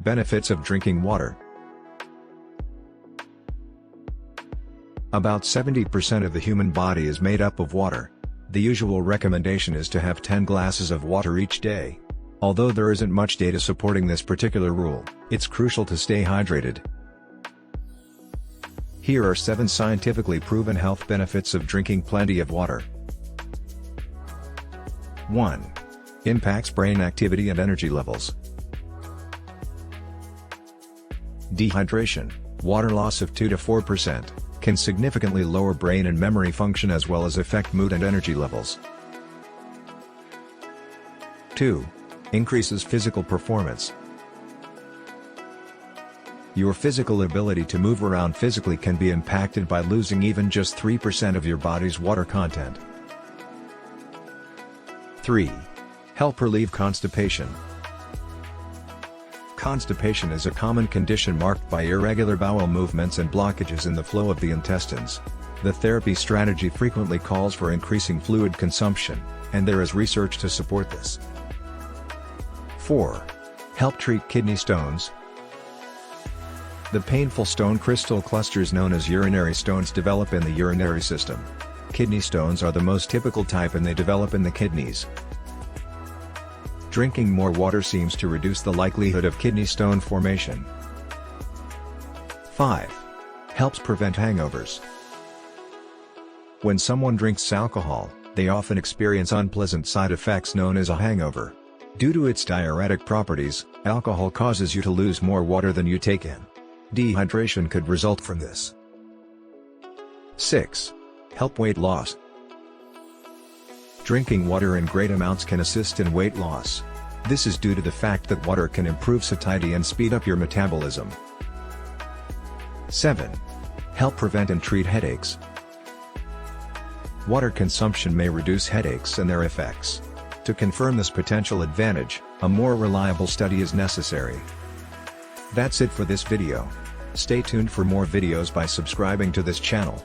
Benefits of drinking water. About 70% of the human body is made up of water. The usual recommendation is to have 10 glasses of water each day. Although there isn't much data supporting this particular rule, it's crucial to stay hydrated. Here are 7 scientifically proven health benefits of drinking plenty of water. 1. Impacts brain activity and energy levels. Dehydration, water loss of 2 to 4%, can significantly lower brain and memory function as well as affect mood and energy levels. 2. Increases physical performance. Your physical ability to move around physically can be impacted by losing even just 3% of your body's water content. 3. Help relieve constipation. Constipation is a common condition marked by irregular bowel movements and blockages in the flow of the intestines. The therapy strategy frequently calls for increasing fluid consumption, and there is research to support this. 4. Help treat kidney stones. The painful stone crystal clusters known as urinary stones develop in the urinary system. Kidney stones are the most typical type and they develop in the kidneys. Drinking more water seems to reduce the likelihood of kidney stone formation. 5. Helps prevent hangovers. When someone drinks alcohol, they often experience unpleasant side effects known as a hangover. Due to its diuretic properties, alcohol causes you to lose more water than you take in. Dehydration could result from this. 6. Help weight loss. Drinking water in great amounts can assist in weight loss. This is due to the fact that water can improve satiety and speed up your metabolism. 7. Help prevent and treat headaches. Water consumption may reduce headaches and their effects. To confirm this potential advantage, a more reliable study is necessary. That's it for this video. Stay tuned for more videos by subscribing to this channel.